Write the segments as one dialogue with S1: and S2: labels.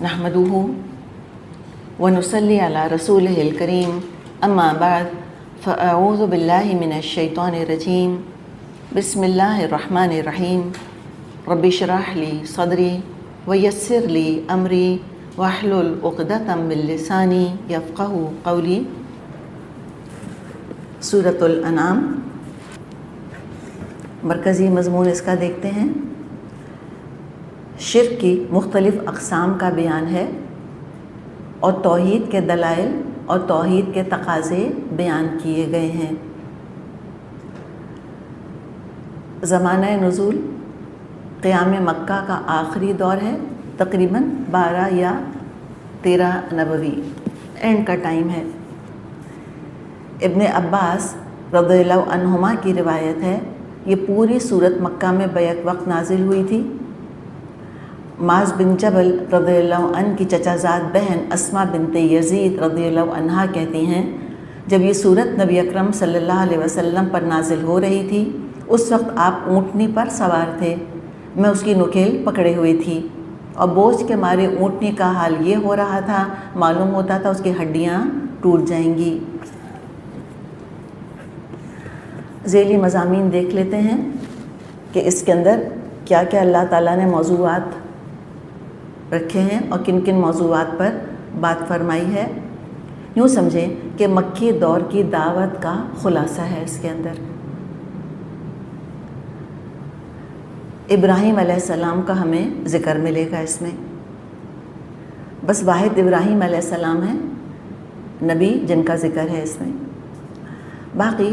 S1: نحمده ونصلي على رسوله الكريم أما بعد فأعوذ بالله من الشيطان الرجيم بسم الله الرحمن الرحيم رب اشرح لي صدري ويسر لي أمري واحلل عقدة من لساني يفقهوا قولي۔ سورۃ الانعام مرکزی مضمون اس کا دیکھتے ہیں۔ شرک کی مختلف اقسام کا بیان ہے اور توحید کے دلائل اور توحید کے تقاضے بیان کیے گئے ہیں۔ زمانہ نزول قیام مکہ کا آخری دور ہے، تقریباً 12 یا 13 نبوی، اینڈ کا ٹائم ہے۔ ابن عباس رضی اللہ عنہما کی روایت ہے، یہ پوری سورت مکہ میں بیک وقت نازل ہوئی تھی۔ معاذ بن جبل رضی اللہ عنہ کی چچا زاد بہن اسماء بنت یزید رضی اللہ عنہا کہتی ہیں، جب یہ سورت نبی اکرم صلی اللہ علیہ وسلم پر نازل ہو رہی تھی، اس وقت آپ اونٹنی پر سوار تھے، میں اس کی نکیل پکڑے ہوئی تھی اور بوجھ کے مارے اونٹنی کا حال یہ ہو رہا تھا، معلوم ہوتا تھا اس کی ہڈیاں ٹوٹ جائیں گی۔ ذیلی مضامین دیکھ لیتے ہیں کہ اس کے اندر کیا کیا اللہ تعالیٰ نے موضوعات رکھے ہیں اور کن کن موضوعات پر بات فرمائی ہے۔ یوں سمجھیں کہ مکی دور کی دعوت کا خلاصہ ہے اس کے اندر۔ ابراہیم علیہ السلام کا ہمیں ذکر ملے گا اس میں، بس واحد ابراہیم علیہ السلام ہے نبی جن کا ذکر ہے اس میں۔ باقی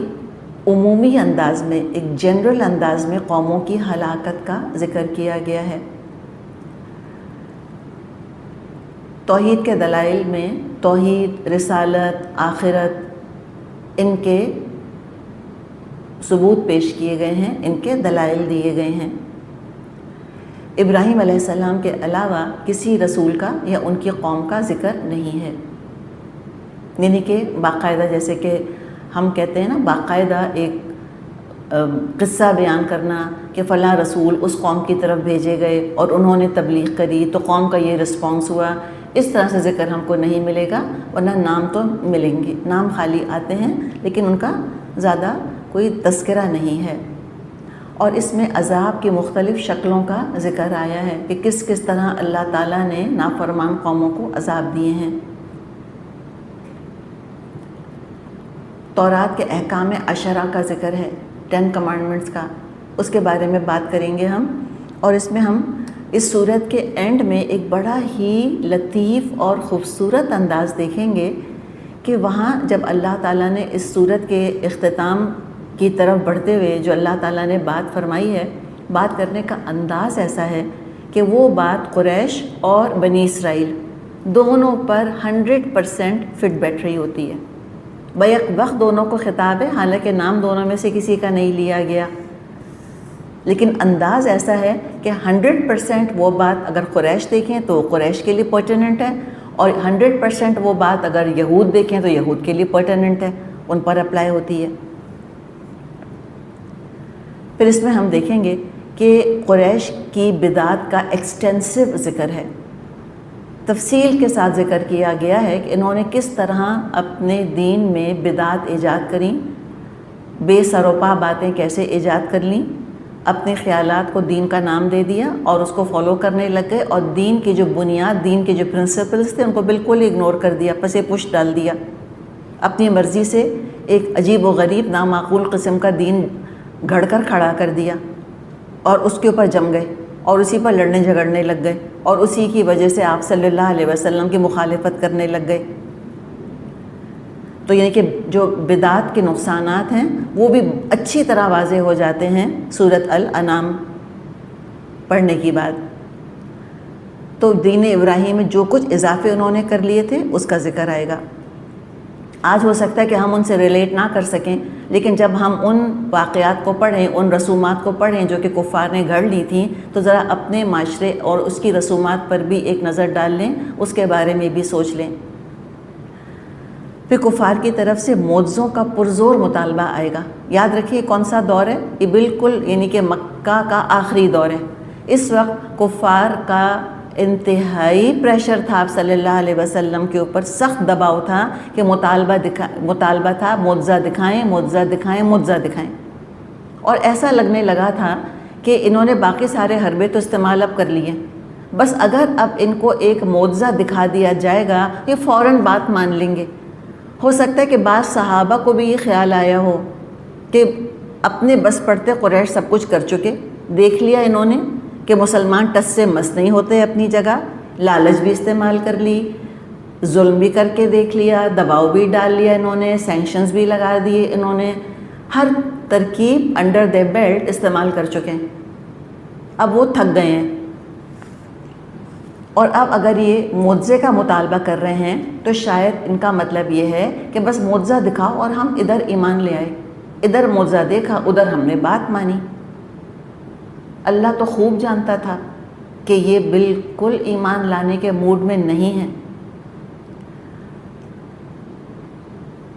S1: عمومی انداز میں، ایک جنرل انداز میں قوموں کی ہلاکت کا ذکر کیا گیا ہے۔ توحید کے دلائل میں توحید، رسالت، آخرت، ان کے ثبوت پیش کیے گئے ہیں، ان کے دلائل دیے گئے ہیں۔ ابراہیم علیہ السلام کے علاوہ کسی رسول کا یا ان کی قوم کا ذکر نہیں ہے، یعنی کہ باقاعدہ جیسے کہ ہم کہتے ہیں نا، باقاعدہ ایک قصہ بیان کرنا کہ فلاں رسول اس قوم کی طرف بھیجے گئے اور انہوں نے تبلیغ کری تو قوم کا یہ رسپانس ہوا، اس طرح سے ذکر ہم کو نہیں ملے گا، ورنہ نام تو ملیں گے، نام خالی آتے ہیں لیکن ان کا زیادہ کوئی تذکرہ نہیں ہے۔ اور اس میں عذاب کی مختلف شکلوں کا ذکر آیا ہے کہ کس کس طرح اللہ تعالیٰ نے نافرمان قوموں کو عذاب دیے ہیں۔ تورات کے احکام عشرہ کا ذکر ہے، 10 کمانڈمنٹس کا، اس کے بارے میں بات کریں گے ہم۔ اور اس میں ہم اس سورت کے اینڈ میں ایک بڑا ہی لطیف اور خوبصورت انداز دیکھیں گے کہ وہاں جب اللہ تعالیٰ نے اس سورت کے اختتام کی طرف بڑھتے ہوئے جو اللہ تعالیٰ نے بات فرمائی ہے، بات کرنے کا انداز ایسا ہے کہ وہ بات قریش اور بنی اسرائیل دونوں پر 100% فٹ بیٹھ رہی ہوتی ہے۔ بیک وقت دونوں کو خطاب ہے، حالانکہ نام دونوں میں سے کسی کا نہیں لیا گیا، لیکن انداز ایسا ہے کہ 100% وہ بات اگر قریش دیکھیں تو قریش کے لیے پرٹیننٹ ہے، اور 100% وہ بات اگر یہود دیکھیں تو یہود کے لیے پرٹیننٹ ہے، ان پر اپلائی ہوتی ہے۔ پھر اس میں ہم دیکھیں گے کہ قریش کی بدعت کا ایکسٹینسو ذکر ہے، تفصیل کے ساتھ ذکر کیا گیا ہے کہ انہوں نے کس طرح اپنے دین میں بدعت ایجاد کریں، بے سر و پا باتیں کیسے ایجاد کر لیں، اپنے خیالات کو دین کا نام دے دیا اور اس کو فالو کرنے لگ گئے، اور دین کی جو بنیاد، دین کے جو پرنسپلز تھے ان کو بالکل اگنور کر دیا، پسے پش ڈال دیا، اپنی مرضی سے ایک عجیب و غریب نامعقول قسم کا دین گھڑ کر کھڑا کر دیا اور اس کے اوپر جم گئے اور اسی پر لڑنے جھگڑنے لگ گئے، اور اسی کی وجہ سے آپ صلی اللہ علیہ وسلم کی مخالفت کرنے لگ گئے۔ تو یعنی کہ جو بدعت کے نقصانات ہیں وہ بھی اچھی طرح واضح ہو جاتے ہیں سورۃ الانعام پڑھنے کی بعد۔ تو دین ابراہیم میں جو کچھ اضافے انہوں نے کر لیے تھے اس کا ذکر آئے گا۔ آج ہو سکتا ہے کہ ہم ان سے ریلیٹ نہ کر سکیں، لیکن جب ہم ان واقعات کو پڑھیں، ان رسومات کو پڑھیں جو کہ کفار نے گھڑ لی تھیں، تو ذرا اپنے معاشرے اور اس کی رسومات پر بھی ایک نظر ڈال لیں، اس کے بارے میں بھی سوچ لیں۔ پھر کفار کی طرف سے معجزوں کا پرزور مطالبہ آئے گا۔ یاد رکھیے کون سا دور ہے یہ، بالکل یعنی کہ مکہ کا آخری دور ہے۔ اس وقت کفار کا انتہائی پریشر تھا آپ صلی اللہ علیہ وسلم کے اوپر، سخت دباؤ تھا کہ مطالبہ تھا معجزہ دکھائیں، معجزہ دکھائیں، معجزہ دکھائیں. اور ایسا لگنے لگا تھا کہ انہوں نے باقی سارے حربے تو استعمال اب کر لیے، بس اگر اب ان کو ایک معجزہ دکھا دیا جائے گا یہ فوراً بات مان لیں گے. ہو سکتا ہے کہ بعض صحابہ کو بھی یہ خیال آیا ہو کہ اپنے بس پڑتے قریش سب کچھ کر چکے، دیکھ لیا انہوں نے کہ مسلمان ٹس سے مس نہیں ہوتے اپنی جگہ، لالچ بھی استعمال کر لی، ظلم بھی کر کے دیکھ لیا، دباؤ بھی ڈال لیا انہوں نے، سینکشنز بھی لگا دیے انہوں نے، ہر ترکیب انڈر دے بیلٹ استعمال کر چکے ہیں. اب وہ تھک گئے ہیں، اور اب اگر یہ معجزے کا مطالبہ کر رہے ہیں تو شاید ان کا مطلب یہ ہے کہ بس معجزہ دکھاؤ اور ہم ادھر ایمان لے آئے، ادھر معجزہ دیکھا ادھر ہم نے بات مانی. اللہ تو خوب جانتا تھا کہ یہ بالکل ایمان لانے کے موڈ میں نہیں ہیں.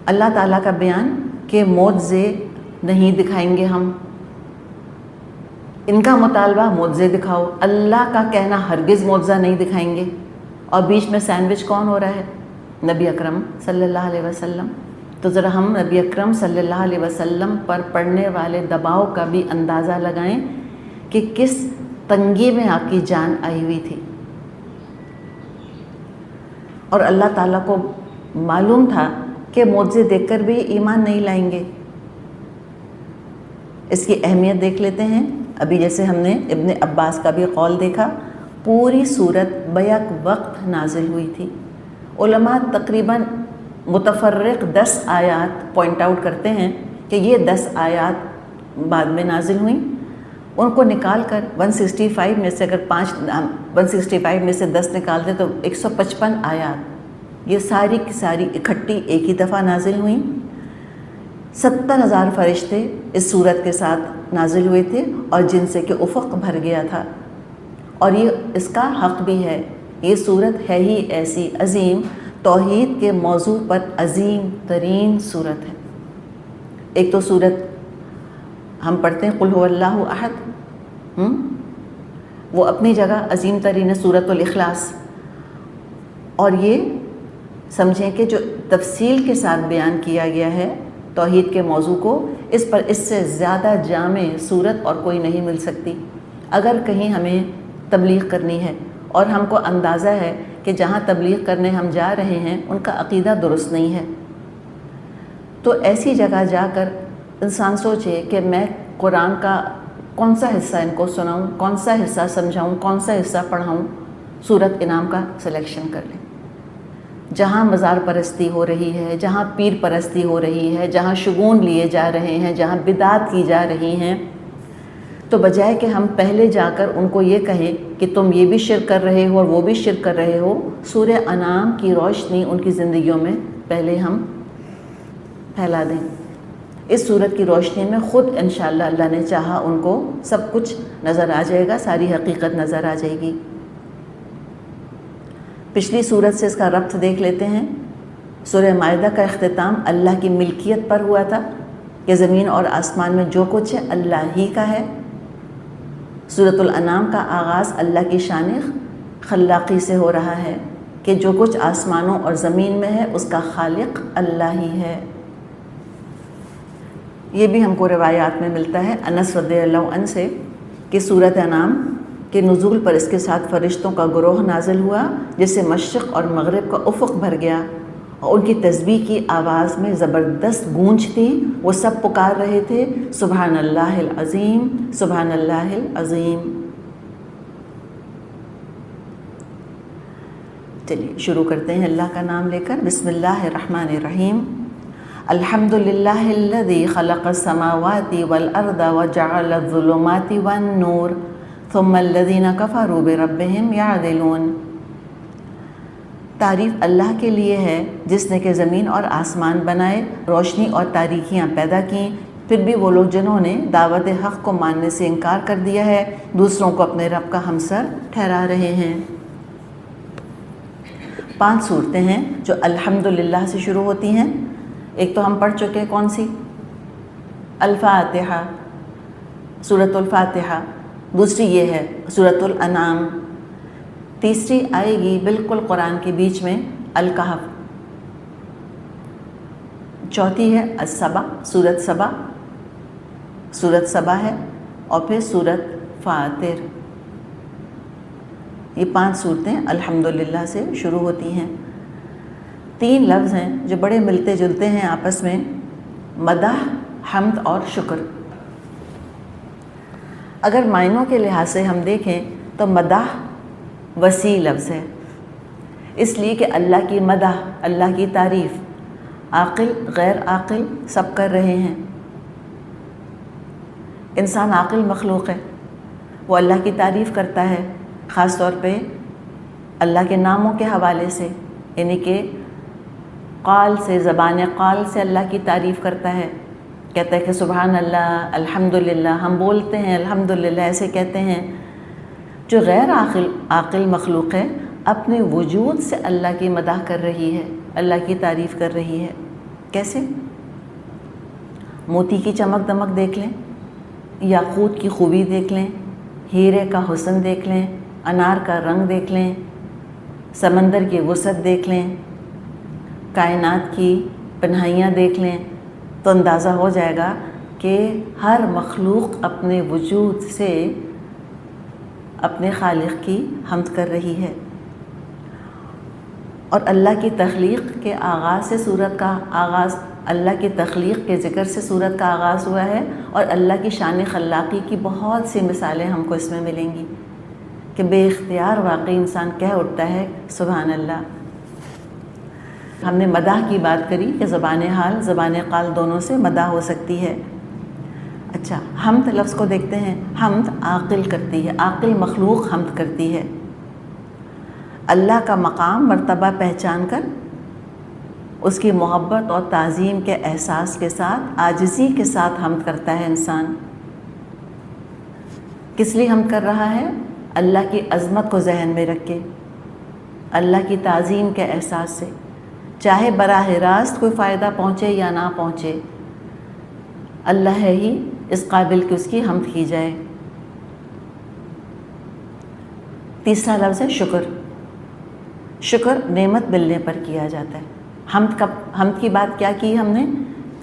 S1: اللہ تعالیٰ کا بیان کہ معجزے نہیں دکھائیں گے ہم، ان کا مطالبہ معجزے دکھاؤ، اللہ کا کہنا ہرگز معجزہ نہیں دکھائیں گے. اور بیچ میں سینڈوچ کون ہو رہا ہے؟ نبی اکرم صلی اللہ علیہ وسلم. تو ذرا ہم نبی اکرم صلی اللہ علیہ وسلم پر پڑنے والے دباؤ کا بھی اندازہ لگائیں کہ کس تنگی میں آپ کی جان آئی ہوئی تھی. اور اللہ تعالیٰ کو معلوم تھا کہ معجزے دیکھ کر بھی ایمان نہیں لائیں گے. اس کی اہمیت دیکھ لیتے ہیں. ابھی جیسے ہم نے ابن عباس کا بھی قول دیکھا، پوری صورت بیک وقت نازل ہوئی تھی. علماء تقریباً متفرق 10 آیات پوائنٹ آؤٹ کرتے ہیں کہ یہ 10 آیات بعد میں نازل ہوئیں. ان کو نکال کر 165 میں سے اگر 165 میں سے 10 نکال دیں تو 155 آیات یہ ساری کی ساری اکٹھی ایک ہی دفعہ نازل ہوئیں. 70,000 فرشتے اس صورت کے ساتھ نازل ہوئے تھے اور جن سے کہ افق بھر گیا تھا. اور یہ اس کا حق بھی ہے، یہ صورت ہے ہی ایسی عظیم، توحید کے موضوع پر عظیم ترین صورت ہے. ایک تو صورت ہم پڑھتے ہیں قل هو اللہ احد، وہ اپنی جگہ عظیم ترین صورت الاخلاص. اور یہ سمجھیں کہ جو تفصیل کے ساتھ بیان کیا گیا ہے توحید کے موضوع کو، اس پر اس سے زیادہ جامع صورت اور کوئی نہیں مل سکتی. اگر کہیں ہمیں تبلیغ کرنی ہے اور ہم کو اندازہ ہے کہ جہاں تبلیغ کرنے ہم جا رہے ہیں ان کا عقیدہ درست نہیں ہے، تو ایسی جگہ جا کر انسان سوچے کہ میں قرآن کا کون سا حصہ ان کو سناؤں، کون سا حصہ سمجھاؤں، کون سا حصہ پڑھاؤں. سورت انعام کا سلیکشن کر لیں. جہاں مزار پرستی ہو رہی ہے، جہاں پیر پرستی ہو رہی ہے، جہاں شگون لیے جا رہے ہیں، جہاں بدعات کی جا رہی ہیں، تو بجائے کہ ہم پہلے جا کر ان کو یہ کہیں کہ تم یہ بھی شرک کر رہے ہو اور وہ بھی شرک کر رہے ہو، سورہ انعام کی روشنی ان کی زندگیوں میں پہلے ہم پھیلا دیں. اس صورت کی روشنی میں خود انشاءاللہ اللہ نے چاہا ان کو سب کچھ نظر آ جائے گا، ساری حقیقت نظر آ جائے گی. پچھلی صورت سے اس کا ربط دیکھ لیتے ہیں. سورہ مائدہ کا اختتام اللہ کی ملکیت پر ہوا تھا کہ زمین اور آسمان میں جو کچھ ہے اللہ ہی کا ہے. سورۃ الانعام کا آغاز اللہ کی شان خلاقی سے ہو رہا ہے کہ جو کچھ آسمانوں اور زمین میں ہے اس کا خالق اللہ ہی ہے. یہ بھی ہم کو روایات میں ملتا ہے انس رضی اللہ عنہ سے کہ سورۃ انعام کے نزول پر اس کے ساتھ فرشتوں کا گروہ نازل ہوا جس سے مشرق اور مغرب کا افق بھر گیا، اور ان کی تسبیح کی آواز میں زبردست گونج تھی. وہ سب پکار رہے تھے سبحان اللہ العظیم، سبحان اللہ العظیم. چلیے شروع کرتے ہیں اللہ کا نام لے کر. بسم اللہ الرحمن الرحیم. الحمد للہ الذی خلق السماوات والارض وجعل الظلمات والنور ثم الذین کفروا بربہم یعدلون. تعریف اللہ کے لیے ہے جس نے کہ زمین اور آسمان بنائے، روشنی اور تاریکیاں پیدا کیں، پھر بھی وہ لوگ جنہوں نے دعوت حق کو ماننے سے انکار کر دیا ہے دوسروں کو اپنے رب کا ہمسر ٹھہرا رہے ہیں. 5 صورتیں ہیں جو الحمدللہ سے شروع ہوتی ہیں. ایک تو ہم پڑھ چکے، کون سی؟ الفاتحہ، سورۃ الفاتحہ. دوسری یہ ہے سورۃ الانعام. تیسری آئے گی بالکل قرآن کے بیچ میں الکہف، چوتھی ہے السبا، سورت سبا ہے، اور پھر سورت فاطر۔ یہ 5 صورتیں الحمدللہ سے شروع ہوتی ہیں۔ 3 لفظ ہیں جو بڑے ملتے جلتے ہیں آپس میں، مدح، حمد اور شکر۔ اگر معنوں کے لحاظ سے ہم دیکھیں تو مدح وسیع لفظ ہے، اس لیے کہ اللہ کی مدح، اللہ کی تعریف عاقل غیر عاقل سب کر رہے ہیں۔ انسان عاقل مخلوق ہے، وہ اللہ کی تعریف کرتا ہے، خاص طور پہ اللہ کے ناموں کے حوالے سے، یعنی کہ قال سے، زبان قال سے اللہ کی تعریف کرتا ہے، کہتا ہے کہ سبحان اللہ، الحمدللہ، ہم بولتے ہیں الحمدللہ، ایسے کہتے ہیں۔ جو غیر عاقل مخلوق ہے اپنے وجود سے اللہ کی مدح کر رہی ہے، اللہ کی تعریف کر رہی ہے۔ کیسے؟ موتی کی چمک دمک دیکھ لیں، یاقوت کی خوبی دیکھ لیں، ہیرے کا حسن دیکھ لیں، انار کا رنگ دیکھ لیں، سمندر کی وسعت دیکھ لیں، کائنات کی پنہائیاں دیکھ لیں، تو اندازہ ہو جائے گا کہ ہر مخلوق اپنے وجود سے اپنے خالق کی حمد کر رہی ہے۔ اور اللہ کی تخلیق کے آغاز سے سورت کا آغاز، اللہ کی تخلیق کے ذکر سے سورت کا آغاز ہوا ہے، اور اللہ کی شان خلاقی کی بہت سی مثالیں ہم کو اس میں ملیں گی کہ بے اختیار واقعی انسان کہہ اٹھتا ہے سبحان اللہ۔ ہم نے مدح کی بات کری کہ زبان حال، زبان قال دونوں سے مدح ہو سکتی ہے۔ اچھا، حمد لفظ کو دیکھتے ہیں۔ حمد عاقل کرتی ہے، عاقل مخلوق حمد کرتی ہے۔ اللہ کا مقام مرتبہ پہچان کر اس کی محبت اور تعظیم کے احساس کے ساتھ، عاجزی کے ساتھ حمد کرتا ہے انسان۔ کس لیے حمد کر رہا ہے؟ اللہ کی عظمت کو ذہن میں رکھ کے، اللہ کی تعظیم کے احساس سے، چاہے براہ راست کوئی فائدہ پہنچے یا نہ پہنچے، اللہ ہے ہی اس قابل کہ اس کی حمد کی جائے۔ تیسرا لفظ ہے شکر۔ شکر نعمت ملنے پر کیا جاتا ہے۔ حمد کی بات کیا کی ہم نے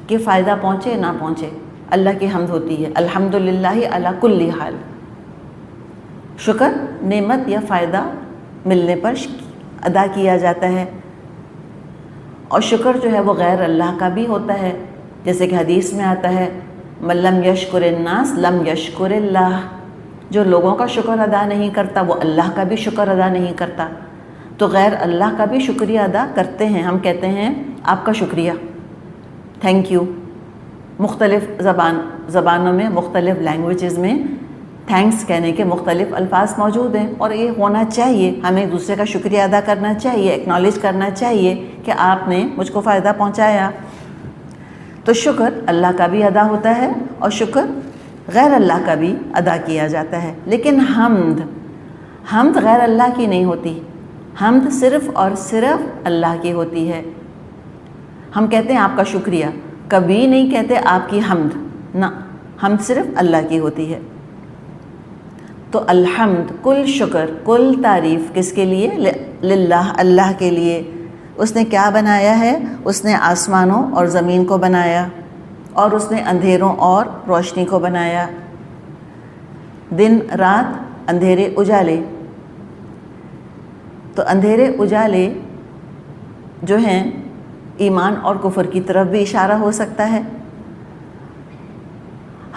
S1: کہ فائدہ پہنچے نہ پہنچے، اللہ کی حمد ہوتی ہے، الحمدللہ علی کل حال۔ شکر نعمت یا فائدہ ملنے پر ادا کیا جاتا ہے، اور شکر جو ہے وہ غیر اللہ کا بھی ہوتا ہے، جیسے کہ حدیث میں آتا ہے من لم یشکر الناس لم یشکر اللہ، جو لوگوں کا شکر ادا نہیں کرتا وہ اللہ کا بھی شکر ادا نہیں کرتا۔ تو غیر اللہ کا بھی شکریہ ادا کرتے ہیں، ہم کہتے ہیں آپ کا شکریہ، تھینک یو۔ مختلف زبانوں میں، مختلف لینگویجز میں تھینکس کہنے کے مختلف الفاظ موجود ہیں، اور یہ ہونا چاہیے، ہمیں ایک دوسرے کا شکریہ ادا کرنا چاہیے، ایکنالج کرنا چاہیے کہ آپ نے مجھ کو فائدہ پہنچایا۔ تو شکر اللہ کا بھی ادا ہوتا ہے اور شکر غیر اللہ کا بھی ادا کیا جاتا ہے۔ لیکن حمد غیر اللہ کی نہیں ہوتی، حمد صرف اور صرف اللہ کی ہوتی ہے۔ ہم کہتے ہیں آپ کا شکریہ، کبھی نہیں کہتے آپ کی حمد، نہ، حمد صرف اللہ کی ہوتی ہے۔ تو الحمد، کل شکر، کل تعریف کس کے لیے؟ للہ، اللہ کے لیے۔ اس نے کیا بنایا ہے؟ اس نے آسمانوں اور زمین کو بنایا، اور اس نے اندھیروں اور روشنی کو بنایا، دن رات، اندھیرے اجالے۔ تو اندھیرے اجالے جو ہیں ایمان اور کفر کی طرف بھی اشارہ ہو سکتا ہے۔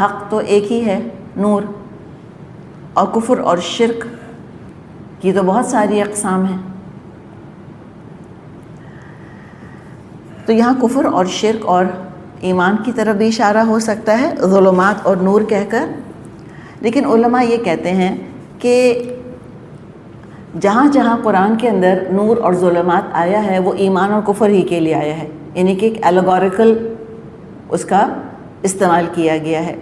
S1: حق تو ایک ہی ہے، نور، اور کفر اور شرک کی تو بہت ساری اقسام ہیں۔ تو یہاں کفر اور شرک اور ایمان کی طرف بھی اشارہ ہو سکتا ہے، ظلمات اور نور کہہ کر۔ لیکن علماء یہ کہتے ہیں کہ جہاں جہاں قرآن کے اندر نور اور ظلمات آیا ہے وہ ایمان اور کفر ہی کے لیے آیا ہے، یعنی کہ ایک ایلیگوریکل اس کا استعمال کیا گیا ہے۔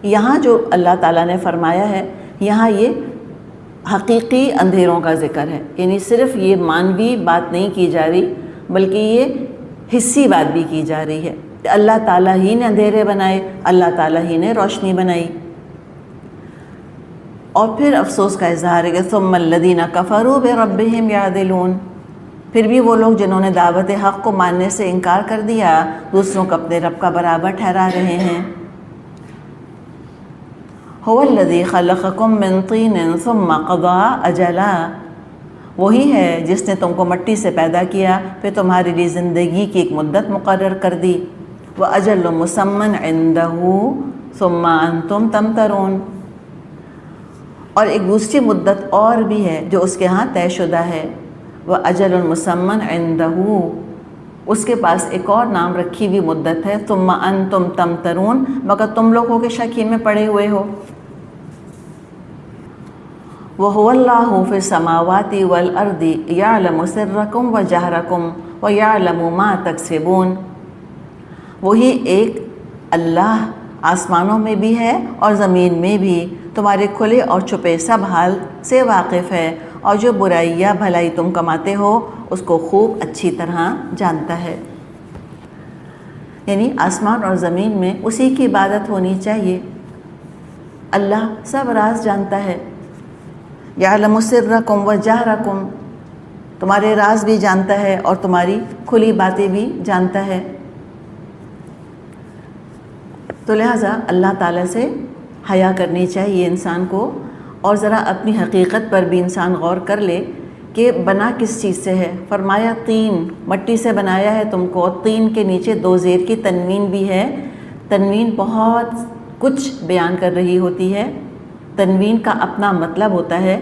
S1: یہاں جو اللہ تعالیٰ نے فرمایا ہے، یہاں یہ حقیقی اندھیروں کا ذکر ہے، یعنی صرف یہ مانوی بات نہیں کی جا رہی بلکہ یہ حصی بات بھی کی جا رہی ہے۔ اللہ تعالیٰ ہی نے اندھیرے بنائے، اللہ تعالیٰ ہی نے روشنی بنائی، اور پھر افسوس کا اظہار ہے کہ ثم الذین کفروا بربہم یعدلون، پھر بھی وہ لوگ جنہوں نے دعوت حق کو ماننے سے انکار کر دیا دوسروں کو اپنے رب کا برابر ٹھہرا رہے ہیں۔ هو الذی خلقکم من طین ثم قضى اجلا، وہی ہے جس نے تم کو مٹی سے پیدا کیا پھر تمہارے لیے زندگی کی ایک مدت مقرر کر دی، وَأَجَلٌ مُّسَمًّى عِندَهُ ثُمَّ أَنتُمْ تَمْتَرُونَ، اور ایک دوسری مدت اور بھی ہے جو اس کے ہاں طے شدہ ہے، وَأَجَلٌ مُّسَمًّى عِندَهُ، اس کے پاس ایک اور نام رکھی ہوئی مدت ہے، ثُمَّ أَنتُمْ تَمْتَرُونَ، مگر تم لوگ ہو کے شک ہی میں پڑے ہوئے ہو۔ وَهُوَ اللَّهُ فِي السَّمَاوَاتِ وَالْأَرْضِ يَعْلَمُ سِرَّكُمْ وَجَهْرَكُمْ وَيَعْلَمُ مَا تَكْسِبُونَ، وہی ایک اللہ آسمانوں میں بھی ہے اور زمین میں بھی، تمہارے کھلے اور چھپے سب حال سے واقف ہے، اور جو برائی یا بھلائی تم کماتے ہو اس کو خوب اچھی طرح جانتا ہے۔ یعنی آسمان اور زمین میں اسی کی عبادت ہونی چاہیے۔ اللہ سب راز جانتا ہے، یعلم سرکم و جہرکم، تمہارے راز بھی جانتا ہے اور تمہاری کھلی باتیں بھی جانتا ہے۔ تو لہٰذا اللہ تعالیٰ سے حیا کرنی چاہیے انسان کو، اور ذرا اپنی حقیقت پر بھی انسان غور کر لے کہ بنا کس چیز سے ہے۔ فرمایا تین، مٹی سے بنایا ہے تم کو، تین کے نیچے دو زیر کی تنوین بھی ہے۔ تنوین بہت کچھ بیان کر رہی ہوتی ہے، تنوین کا اپنا مطلب ہوتا ہے۔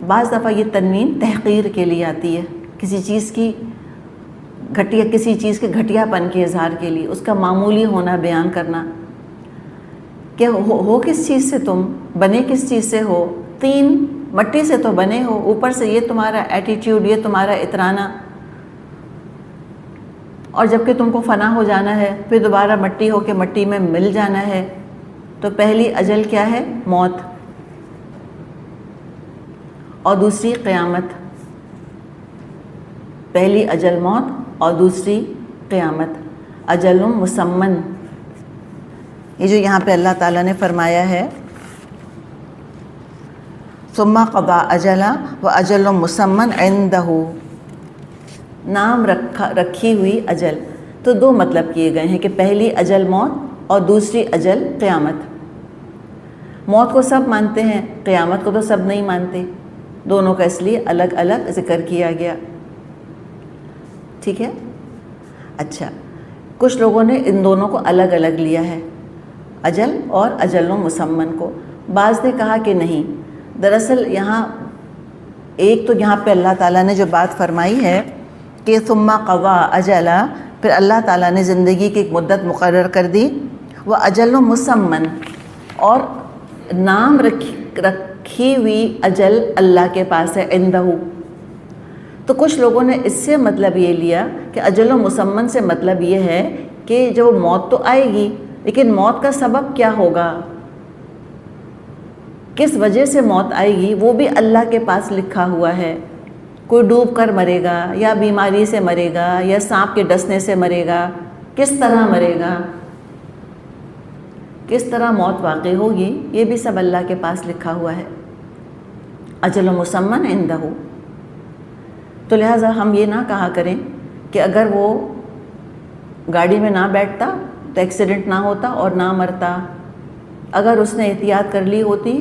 S1: بعض دفعہ یہ تنوین تحقیر کے لیے آتی ہے، کسی چیز کی کسی چیز کے گھٹیا پن کے اظہار کے لیے، اس کا معمولی ہونا بیان کرنا کہ ہو کس چیز سے، تم بنے کس چیز سے ہو، تین، مٹی سے تو بنے ہو، اوپر سے یہ تمہارا ایٹیٹیوڈ، یہ تمہارا اترانا، اور جب کہ تم کو فنا ہو جانا ہے، پھر دوبارہ مٹی ہو کے مٹی میں مل جانا ہے۔ تو پہلی اجل کیا ہے؟ موت، اور دوسری قیامت۔ پہلی اجل موت اور دوسری قیامت، اجل مسمن۔ یہ جو یہاں پہ اللہ تعالیٰ نے فرمایا ہے ثم قضى اجلا واجل مسمن عنده، نام رکھی ہوئی اجل، تو دو مطلب کیے گئے ہیں کہ پہلی اجل موت اور دوسری اجل قیامت۔ موت کو سب مانتے ہیں، قیامت کو تو سب نہیں مانتے، دونوں کا اس لیے الگ الگ ذکر کیا گیا۔ ٹھیک ہے؟ اچھا، کچھ لوگوں نے ان دونوں کو الگ الگ لیا ہے، اجل اور اجل مسمن کو۔ بعض نے کہا کہ نہیں، دراصل یہاں ایک تو یہاں پہ اللہ تعالیٰ نے جو بات فرمائی ہے کہ ثم قضى اجلا، پھر اللہ تعالیٰ نے زندگی کی ایک مدت مقرر کر دی، وہ اجل مسمن، اور نام رکھی ہوئی اجل اللہ کے پاس ہے، عندہ۔ تو کچھ لوگوں نے اس سے مطلب یہ لیا کہ اجل مسمن سے مطلب یہ ہے کہ جو موت تو آئے گی، لیکن موت کا سبب کیا ہوگا، کس وجہ سے موت آئے گی، وہ بھی اللہ کے پاس لکھا ہوا ہے۔ کوئی ڈوب کر مرے گا، یا بیماری سے مرے گا، یا سانپ کے ڈسنے سے مرے گا، کس طرح مرے گا، کس طرح موت واقع ہوگی، یہ بھی سب اللہ کے پاس لکھا ہوا ہے، اجل مسمن عندہ۔ تو لہٰذا ہم یہ نہ کہا کریں کہ اگر وہ گاڑی میں نہ بیٹھتا تو ایکسیڈنٹ نہ ہوتا اور نہ مرتا، اگر اس نے احتیاط کر لی ہوتی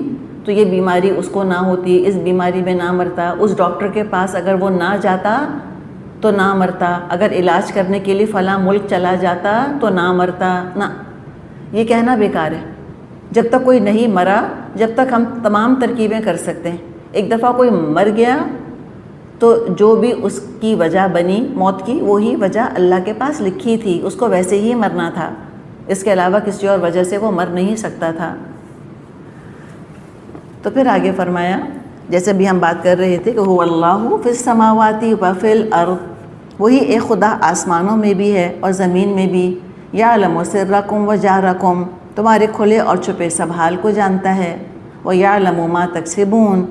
S1: تو یہ بیماری اس کو نہ ہوتی، اس بیماری میں نہ مرتا، اس ڈاکٹر کے پاس اگر وہ نہ جاتا تو نہ مرتا، اگر علاج کرنے کے لیے فلاں ملک چلا جاتا تو نہ مرتا۔ نہ، یہ کہنا بیکار ہے۔ جب تک کوئی نہیں مرا، جب تک ہم تمام ترکیبیں کر سکتے ہیں۔ ایک دفعہ کوئی مر گیا تو جو بھی اس کی وجہ بنی موت کی، وہی وجہ اللہ کے پاس لکھی تھی، اس کو ویسے ہی مرنا تھا، اس کے علاوہ کسی اور وجہ سے وہ مر نہیں سکتا تھا۔ تو پھر آگے فرمایا، جیسے بھی ہم بات کر رہے تھے کہ هو اللہ فی السماوات و فی الارض، وہی ایک خدا آسمانوں میں بھی ہے اور زمین میں بھی، یعلم سرکم و جہرکم، تمہارے کھلے اور چھپے سب حال کو جانتا ہے، ویعلم ما تکسبون،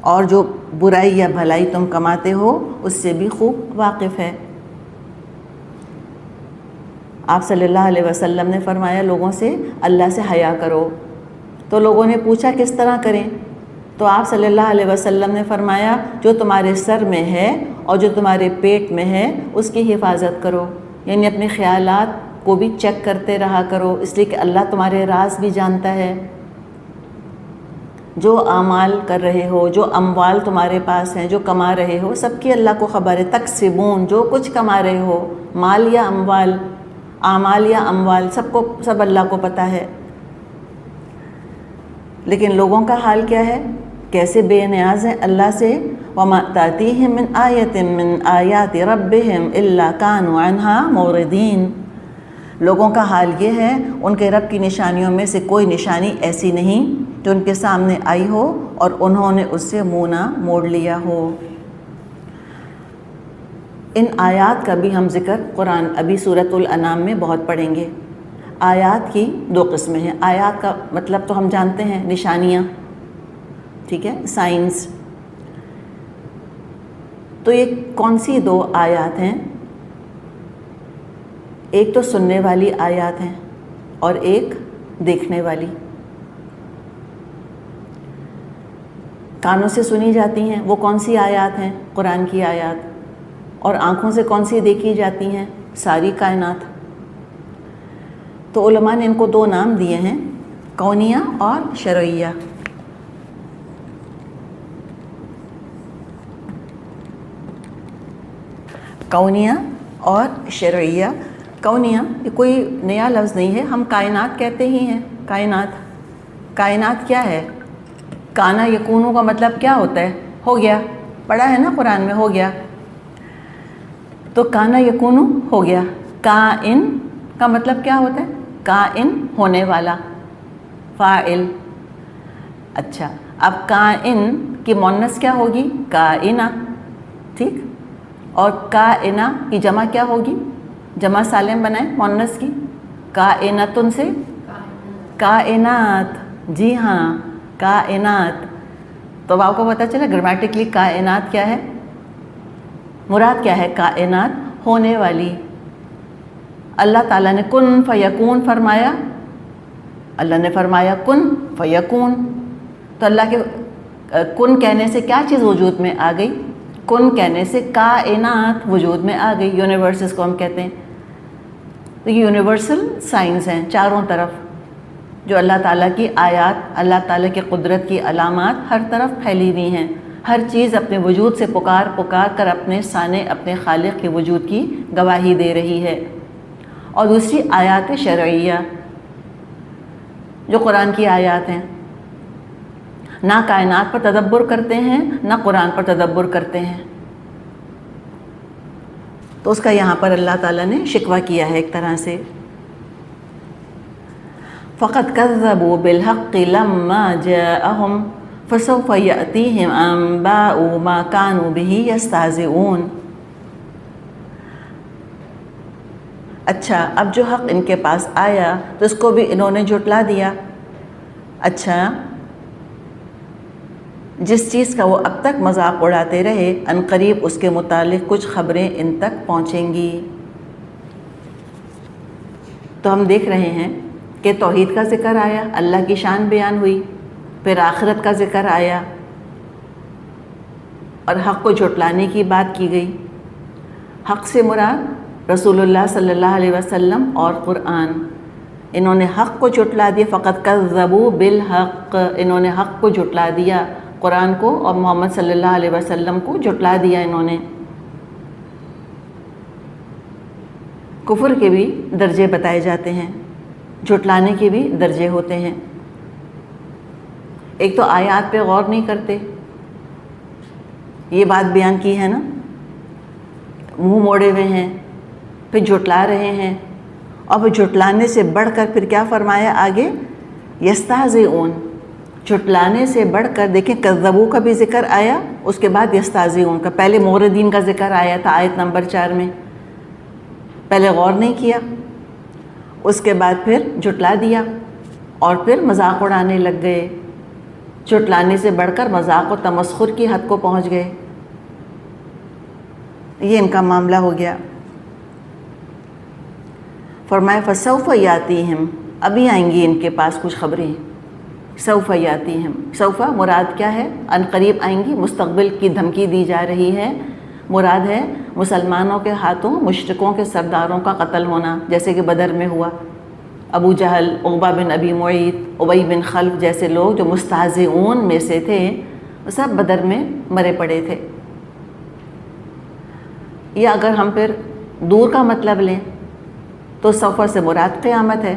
S1: اور جو برائی یا بھلائی تم کماتے ہو اس سے بھی خوب واقف ہے۔ آپ صلی اللہ علیہ وسلم نے فرمایا لوگوں سے اللہ سے حیا کرو، تو لوگوں نے پوچھا کس طرح کریں؟ تو آپ صلی اللہ علیہ وسلم نے فرمایا جو تمہارے سر میں ہے اور جو تمہارے پیٹ میں ہے اس کی حفاظت کرو، یعنی اپنے خیالات کو بھی چیک کرتے رہا کرو، اس لیے کہ اللہ تمہارے راز بھی جانتا ہے۔ جو اعمال کر رہے ہو، جو اموال تمہارے پاس ہیں، جو کما رہے ہو، سب کی اللہ کو خبر ہے۔ تکسبون، جو کچھ کما رہے ہو، مال یا اموال، اعمال یا اموال، سب اللہ کو پتہ ہے۔ لیکن لوگوں کا حال کیا ہے؟ کیسے بے نیاز ہیں اللہ سے۔ وَمَا تَأْتِيهِم مِّنْ آيَةٍ مِّنْ آيَاتِ رَبِّهِمْ إِلَّا كَانُوا عَنْهَا مُعْرِضِينَ۔ لوگوں کا حال یہ ہے ان کے رب کی نشانیوں میں سے کوئی نشانی ایسی نہیں جو ان کے سامنے آئی ہو اور انہوں نے اس سے منہ نہ موڑ لیا ہو۔ ان آیات کا بھی ہم ذکر قرآن ابھی سورۃ الانعام میں بہت پڑھیں گے۔ آیات کی دو قسمیں ہیں۔ آیات کا مطلب تو ہم جانتے ہیں، نشانیاں، ٹھیک ہے، سائنس۔ تو یہ کون سی دو آیات ہیں؟ ایک تو سننے والی آیات ہیں اور ایک دیکھنے والی۔ کانوں سے سنی جاتی ہیں وہ کون سی آیات ہیں؟ قرآن کی آیات۔ اور آنکھوں سے کون سی دیکھی جاتی ہیں؟ ساری کائنات۔ تو علماء نے ان کو دو نام دیے ہیں، کونیہ اور شرعیہ۔ کونیہ اور شرعیہ۔ کونیہ یہ کوئی نیا لفظ نہیں ہے، ہم کائنات کہتے ہی ہیں۔ کائنات کیا ہے؟ کانا یکونو کا مطلب کیا ہوتا ہے؟ ہو گیا، پڑھا ہے نا قرآن میں، ہو گیا۔ تو کانا یکونو ہو گیا۔ کائن کا مطلب کیا ہوتا ہے؟ کائن ہونے والا، فاعل۔ اچھا، اب کائن کی مؤنث کیا ہوگی؟ کائنہ، ٹھیک۔ اور کائنہ کی جمع کیا ہوگی؟ جمع سالم بنائیں مؤنث کی، کائنتن سے کائنات، جی ہاں کائنات۔ تو اب آپ کو پتہ چلا گرامیٹکلی کائنات کیا ہے، مراد کیا ہے؟ کائنات ہونے والی۔ اللہ تعالیٰ نے کن فیکون فرمایا، اللہ نے فرمایا کن فیکون، تو اللہ کے کن کہنے سے کیا چیز وجود میں آ گئی؟ کن کہنے سے کائنات وجود میں آ گئی۔ یونیورسز کو ہم کہتے ہیں۔ تو یہ یونیورسل سائنس ہیں چاروں طرف، جو اللہ تعالیٰ کی آیات، اللہ تعالیٰ کی قدرت کی علامات ہر طرف پھیلی ہوئی ہیں۔ ہر چیز اپنے وجود سے پکار کر اپنے سانے، اپنے خالق کے وجود کی گواہی دے رہی ہے۔ اور دوسری آیات شرعیہ، جو قرآن کی آیات ہیں، نہ کائنات پر تدبر کرتے ہیں نہ قرآن پر تدبر کرتے ہیں۔ تو اس کا یہاں پر اللہ تعالیٰ نے شکوہ کیا ہے ایک طرح سے۔ فَقَدْ كَذَّبُوا بِالْحَقِّ لَمَّا جَاءَهُمْ فَسَوْفَ يَأْتِيهِمْ أَنبَاءُ مَا كَانُوا بِهِ يَسْتَهْزِئُونَ۔ اچھا، اب جو حق ان کے پاس آیا تو اس کو بھی انہوں نے جھٹلا دیا۔ اچھا، جس چیز کا وہ اب تک مذاق اڑاتے رہے، ان قریب اس کے متعلق کچھ خبریں ان تک پہنچیں گی۔ تو ہم دیکھ رہے ہیں کہ توحید کا ذکر آیا، اللہ کی شان بیان ہوئی، پھر آخرت کا ذکر آیا اور حق کو جھٹلانے کی بات کی گئی۔ حق سے مراد رسول اللہ صلی اللہ علیہ وسلم اور قرآن۔ انہوں نے حق کو جھٹلا دیا، فقط کذبوا بالحق، انہوں نے حق کو جھٹلا دیا، قرآن کو اور محمد صلی اللہ علیہ وسلم کو جھٹلا دیا انہوں نے۔ کفر کے بھی درجے بتائے جاتے ہیں، جھٹلانے کے بھی درجے ہوتے ہیں۔ ایک تو آیات پہ غور نہیں کرتے، یہ بات بیان کی ہے نا، منہ موڑے ہوئے ہیں، پھر جھٹلا رہے ہیں، اور پھر جھٹلانے سے بڑھ کر پھر کیا فرمایا آگے؟ یستہزئون، جھٹلانے سے بڑھ کر دیکھیں کذبوا کا بھی ذکر آیا، اس کے بعد یستہزئون کا، پہلے موردین کا ذکر آیا تھا آیت نمبر 4 میں، پہلے غور نہیں کیا، اس کے بعد پھر جھٹلا دیا اور پھر مذاق اڑانے لگ گئے، جھٹلانے سے بڑھ کر مذاق و تمسخر کی حد کو پہنچ گئے۔ یہ ان کا معاملہ ہو گیا۔ فرمایا فسوف یاتیہم، ابھی آئیں گی ان کے پاس کچھ خبریں، سوف یاتیہم، سوف مراد کیا ہے؟ ان قریب آئیں گی، مستقبل کی دھمکی دی جا رہی ہے۔ مراد ہے مسلمانوں کے ہاتھوں مشرکوں کے سرداروں کا قتل ہونا، جیسے کہ بدر میں ہوا۔ ابو جہل، عقبہ بن ابی معیط، ابی بن خلف جیسے لوگ جو مستہزئون میں سے تھے، وہ سب بدر میں مرے پڑے تھے۔ یا اگر ہم پھر دور کا مطلب لیں تو سوف سے مراد قیامت ہے،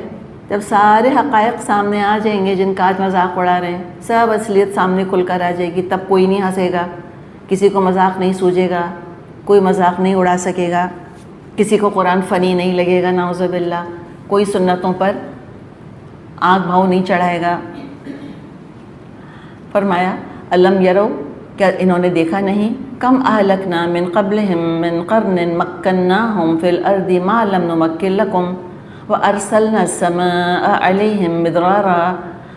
S1: جب سارے حقائق سامنے آ جائیں گے جن کا آج مذاق اڑا رہے ہیں، سب اصلیت سامنے کھل کر آ جائے گی، تب کوئی نہیں ہنسے گا، کسی کو مذاق نہیں سوجے گا، کوئی مذاق نہیں اڑا سکے گا، کسی کو قرآن فنی نہیں لگے گا، نعوذ باللہ، کوئی سنتوں پر آنکھ بھاؤ نہیں چڑھائے گا۔ فرمایا الم یرو، کیا انہوں نے دیکھا نہیں، کم اہلکنا من قبلہم من قرن مکناہم فی الارض ما لم نمکن لکم وارسلنا السماء علیہم مدرارا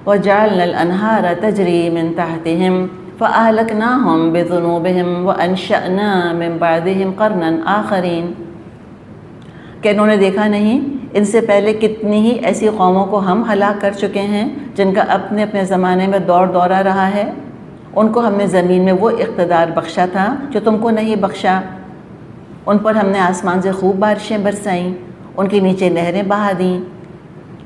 S1: وجعلنا الانہار تجری من تحتہم فاہلکناہم بذنوبہم وانشأنا من بعدہم قرنا آخرین۔ کہ انہوں نے دیکھا نہیں ان سے پہلے کتنی ہی ایسی قوموں کو ہم ہلاک کر چکے ہیں جن کا اپنے اپنے زمانے میں دور دورہ رہا ہے۔ ان کو ہم نے زمین میں وہ اقتدار بخشا تھا جو تم کو نہیں بخشا، ان پر ہم نے آسمان سے خوب بارشیں برسائیں، ان کے نیچے نہریں بہا دیں،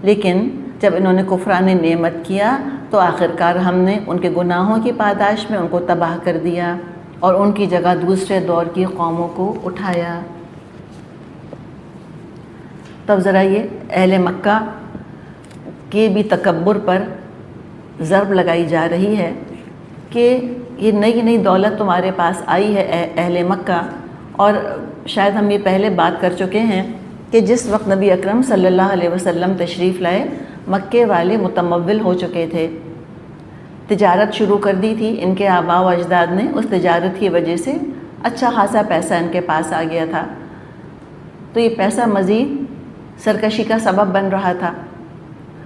S1: لیکن جب انہوں نے کفران نعمت کیا تو آخرکار ہم نے ان کے گناہوں کی پاداش میں ان کو تباہ کر دیا اور ان کی جگہ دوسرے دور کی قوموں کو اٹھایا۔ تب ذرا یہ اہل مکہ کے بھی تکبر پر ضرب لگائی جا رہی ہے کہ یہ نئی نئی دولت تمہارے پاس آئی ہے اہل مکہ، اور شاید ہم یہ پہلے بات کر چکے ہیں کہ جس وقت نبی اکرم صلی اللہ علیہ وسلم تشریف لائے، مکے والے متمول ہو چکے تھے، تجارت شروع کر دی تھی ان کے آباء و اجداد نے، اس تجارت کی وجہ سے اچھا خاصا پیسہ ان کے پاس آ گیا تھا، تو یہ پیسہ مزید سرکشی کا سبب بن رہا تھا۔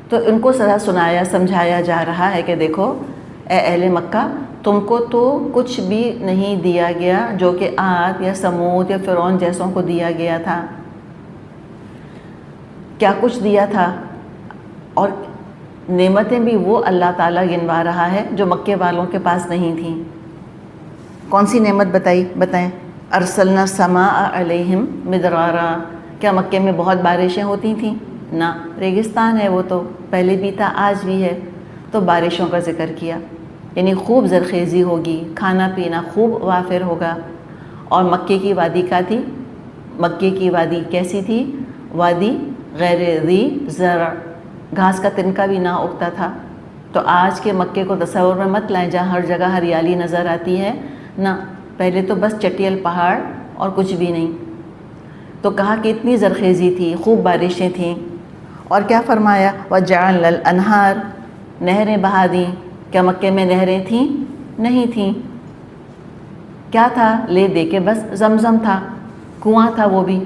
S1: تو ان کو ذرا سنایا سمجھایا جا رہا ہے کہ دیکھو اے اہل مکہ، تم کو تو کچھ بھی نہیں دیا گیا جو کہ عاد یا سمود یا فرعون جیسوں کو دیا گیا تھا۔ کیا کچھ دیا تھا، اور نعمتیں بھی وہ اللہ تعالیٰ گنوا رہا ہے جو مکے والوں کے پاس نہیں تھیں۔ کون سی نعمت بتائیں؟ ارسلنا السماء علیہم مدرارا، کیا مکے میں بہت بارشیں ہوتی تھیں؟ نہ، ریگستان ہے وہ تو، پہلے بھی تھا آج بھی ہے، تو بارشوں کا ذکر کیا، یعنی خوب زرخیزی ہوگی، کھانا پینا خوب وافر ہوگا۔ اور مکے کی وادی کا تھی، مکے کی وادی کیسی تھی؟ وادی غیر ذی زرع، گھاس کا تنکا بھی نہ اگتا تھا۔ تو آج کے مکے کو تصور میں مت لائیں جہاں ہر جگہ ہریالی نظر آتی ہے، نہ، پہلے تو بس چٹیل پہاڑ اور کچھ بھی نہیں۔ تو کہا کہ اتنی زرخیزی تھی، خوب بارشیں تھیں، اور کیا فرمایا؟ وَجَعَلْنَا الْأَنْهَارَ، نہریں بہا دیں۔ کیا مکے میں نہریں تھیں؟ نہیں تھیں۔ کیا تھا؟ لے دے کے بس زمزم تھا، کنواں تھا وہ بھی۔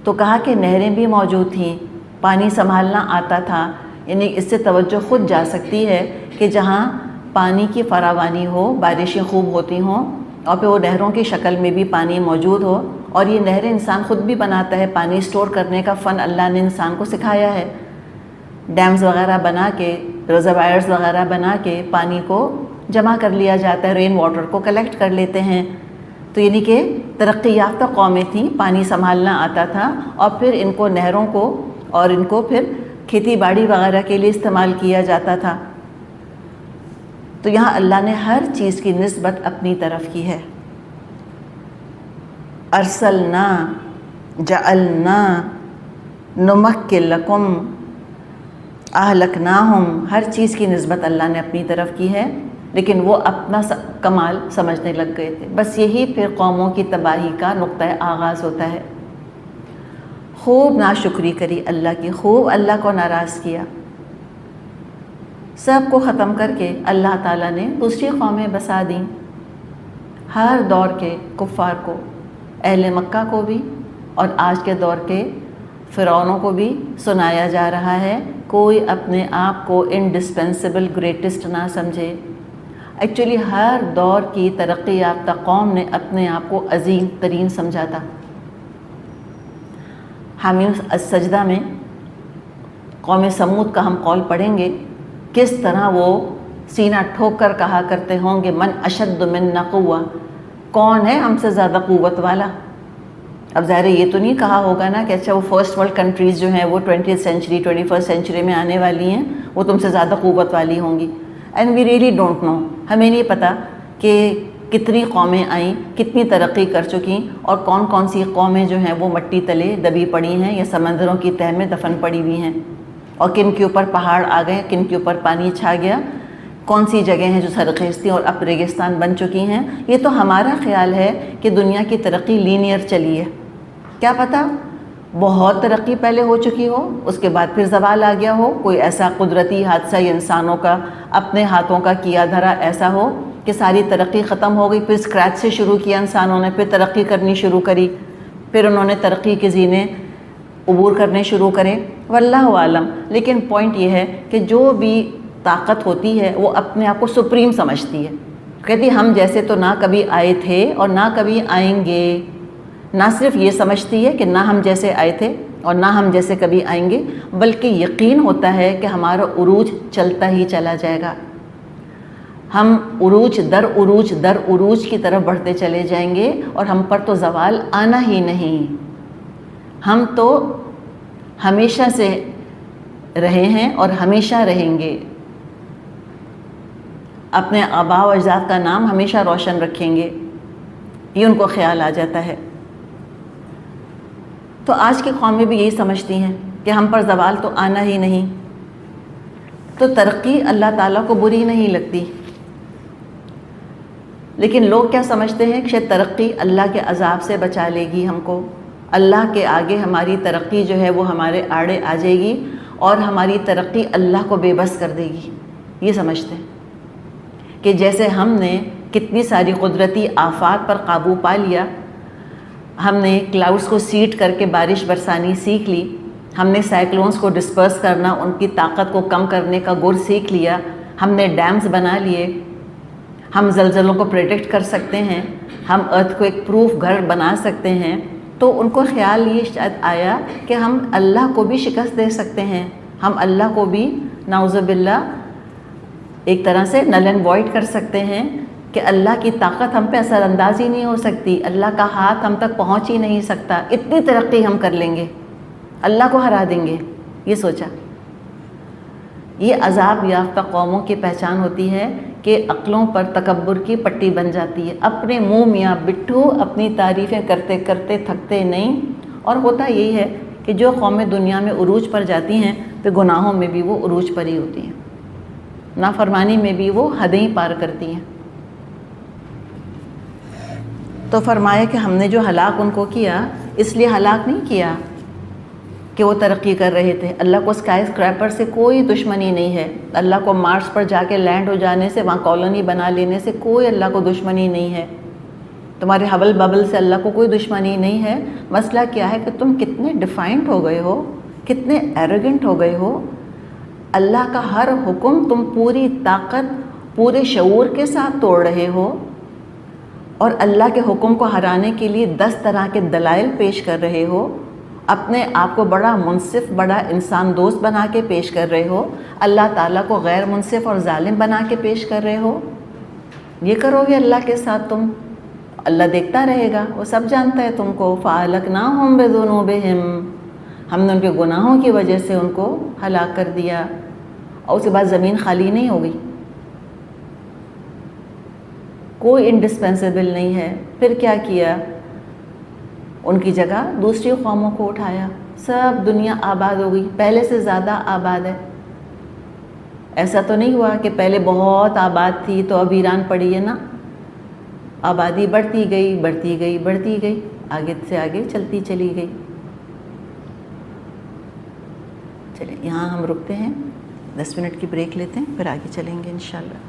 S1: تو کہا کہ نہریں بھی موجود تھیں، پانی سنبھالنا آتا تھا، یعنی اس سے توجہ خود جا سکتی ہے کہ جہاں پانی کی فراوانی ہو، بارشیں خوب ہوتی ہوں، اور پھر وہ نہروں کی شکل میں بھی پانی موجود ہو، اور یہ نہریں انسان خود بھی بناتا ہے، پانی اسٹور کرنے کا فن اللہ نے انسان کو سکھایا ہے، ڈیمز وغیرہ بنا کے، ریزروائرز وغیرہ بنا کے پانی کو جمع کر لیا جاتا ہے، رین واٹر کو کلیکٹ کر لیتے ہیں۔ تو یعنی کہ ترقی یافتہ قومیں تھیں، پانی سنبھالنا آتا تھا، اور پھر ان کو نہروں کو اور ان کو پھر کھیتی باڑی وغیرہ کے لیے استعمال کیا جاتا تھا۔ تو یہاں اللہ نے ہر چیز کی نسبت اپنی طرف کی ہے۔ ارسلنا، جعلنا، نمکن لکم، اہلکناہم، ہر چیز کی نسبت اللہ نے اپنی طرف کی ہے، لیکن وہ اپنا کمال سمجھنے لگ گئے تھے۔ بس یہی پھر قوموں کی تباہی کا نقطۂ آغاز ہوتا ہے۔ خوب ناشکری کری اللہ کی، خوب اللہ کو ناراض کیا، سب کو ختم کر کے اللہ تعالیٰ نے دوسری قومیں بسا دیں، ہر دور کے کفار کو، اہل مکہ کو بھی اور آج کے دور کے فرعونوں کو بھی سنایا جا رہا ہے، کوئی اپنے آپ کو انڈسپینسیبل گریٹسٹ نہ سمجھے۔ ایکچولی ہر دور کی ترقی یافتہ قوم نے اپنے آپ کو عظیم ترین سمجھا تھا۔ حامیم السجدہ میں قوم سمود کا ہم قول پڑھیں گے کس طرح وہ سینہ ٹھوک کر کہا کرتے ہوں گے من اشد منا قوہ، کون ہے ہم سے زیادہ قوت والا. اب ظاہر یہ تو نہیں کہا ہوگا نا کہ اچھا وہ فرسٹ ورلڈ کنٹریز جو ہیں وہ 20th سینچری 21st سینچری میں آنے والی ہیں وہ تم سے زیادہ قوت والی ہوں گی. And we really don't know, ہمیں نہیں پتہ کہ کتنی قومیں آئیں، کتنی ترقی کر چکیں، اور کون کون سی قومیں جو ہیں وہ مٹی تلے دبی پڑی ہیں یا سمندروں کی تہہ میں دفن پڑی ہوئی ہیں، اور کن کے اوپر پہاڑ آ گئے، کن کے اوپر پانی چھا گیا، کون سی جگہیں ہیں جو سرخیز تھیں اور اب ریگستان بن چکی ہیں. یہ تو ہمارا خیال ہے کہ دنیا کی ترقی لینئر چلی ہے. کیا پتہ بہت ترقی پہلے ہو چکی ہو، اس کے بعد پھر زوال آ گیا ہو، کوئی ایسا قدرتی حادثہ یا انسانوں کا اپنے ہاتھوں کا کیا دھرا ایسا ہو کہ ساری ترقی ختم ہو گئی، پھر اسکریچ سے شروع کیا انسانوں نے، پھر ترقی کرنی شروع کری، پھر انہوں نے ترقی کے زینے عبور کرنے شروع کرے، واللہ عالم. لیکن پوائنٹ یہ ہے کہ جو بھی طاقت ہوتی ہے وہ اپنے آپ کو سپریم سمجھتی ہے. کہتی ہم جیسے تو نہ کبھی آئے تھے اور نہ کبھی آئیں گے. نہ صرف یہ سمجھتی ہے کہ نہ ہم جیسے آئے تھے اور نہ ہم جیسے کبھی آئیں گے، بلکہ یقین ہوتا ہے کہ ہمارا عروج چلتا ہی چلا جائے گا. ہم عروج در عروج کی طرف بڑھتے چلے جائیں گے اور ہم پر تو زوال آنا ہی نہیں. ہم تو ہمیشہ سے رہے ہیں اور ہمیشہ رہیں گے. اپنے آباء و اجداد کا نام ہمیشہ روشن رکھیں گے، یہ ان کو خیال آ جاتا ہے. تو آج کی قومیں بھی یہی سمجھتی ہیں کہ ہم پر زوال تو آنا ہی نہیں. تو ترقی اللہ تعالیٰ کو بری نہیں لگتی، لیکن لوگ کیا سمجھتے ہیں کہ شاید ترقی اللہ کے عذاب سے بچا لے گی ہم کو، اللہ کے آگے ہماری ترقی جو ہے وہ ہمارے آڑے آ جائے گی اور ہماری ترقی اللہ کو بے بس کر دے گی. یہ سمجھتے ہیں کہ جیسے ہم نے کتنی ساری قدرتی آفات پر قابو پا لیا، ہم نے کلاؤڈز کو سیٹ کر کے بارش برسانی سیکھ لی، ہم نے سائیکلونز کو ڈسپرس کرنا، ان کی طاقت کو کم کرنے کا گر سیکھ لیا، ہم نے ڈیمز بنا لیے، ہم زلزلوں کو پریڈکٹ کر سکتے ہیں، ہم ارتھ کو ایک پروف گھر بنا سکتے ہیں. تو ان کو خیال یہ شاید آیا کہ ہم اللہ کو بھی شکست دے سکتے ہیں، ہم اللہ کو بھی نعوذ باللہ ایک طرح سے نل اینڈ وائڈ کر سکتے ہیں کہ اللہ کی طاقت ہم پہ اثر انداز ہی نہیں ہو سکتی، اللہ کا ہاتھ ہم تک پہنچ ہی نہیں سکتا، اتنی ترقی ہم کر لیں گے، اللہ کو ہرا دیں گے. یہ سوچا. یہ عذاب یافتہ قوموں کی پہچان ہوتی ہے کہ عقلوں پر تکبر کی پٹی بن جاتی ہے. اپنے منہ میاں بٹھو اپنی تعریفیں کرتے کرتے تھکتے نہیں. اور ہوتا یہی ہے کہ جو قومیں دنیا میں عروج پر جاتی ہیں تو گناہوں میں بھی وہ عروج پر ہی ہوتی ہیں، نافرمانی میں بھی وہ حدیں پار کرتی ہیں. تو فرمایا کہ ہم نے جو ہلاک ان کو کیا اس لیے ہلاک نہیں کیا کہ وہ ترقی کر رہے تھے. اللہ کو اسکائی اسکریپر سے کوئی دشمنی نہیں ہے، اللہ کو مارس پر جا کے لینڈ ہو جانے سے، وہاں کالونی بنا لینے سے کوئی اللہ کو دشمنی نہیں ہے. تمہارے ہبل ببل سے اللہ کو کوئی دشمنی نہیں ہے. مسئلہ کیا ہے کہ تم کتنے ڈیفائنڈ ہو گئے ہو، کتنے ایروگنٹ ہو گئے ہو. اللہ کا ہر حکم تم پوری طاقت پورے شعور کے ساتھ توڑ رہے ہو، اور اللہ کے حکم کو ہرانے کے لیے 10 طرح کے دلائل پیش کر رہے ہو. اپنے آپ کو بڑا منصف، بڑا انسان دوست بنا کے پیش کر رہے ہو، اللہ تعالیٰ کو غیر منصف اور ظالم بنا کے پیش کر رہے ہو. یہ کرو گے اللہ کے ساتھ تم، اللہ دیکھتا رہے گا، وہ سب جانتا ہے تم کو. فَأَهْلَكْنَاهُمْ بِذُنُوبِهِمْ، ہم نے ان کے گناہوں کی وجہ سے ان کو ہلاک کر دیا. اور اس کے بعد زمین خالی نہیں ہو گئی، کوئی انڈسپینسیبل نہیں ہے. پھر کیا کیا؟ ان کی جگہ دوسری قوموں کو اٹھایا. سب دنیا آباد ہو گئی، پہلے سے زیادہ آباد ہے. ایسا تو نہیں ہوا کہ پہلے بہت آباد تھی تو اب ویران پڑی ہے نا. آبادی بڑھتی گئی بڑھتی گئی بڑھتی گئی، آگے سے آگے چلتی چلی گئی. چلیں یہاں ہم رکتے ہیں، 10 منٹ کی بریک لیتے ہیں، پھر آگے چلیں گے انشاءاللہ.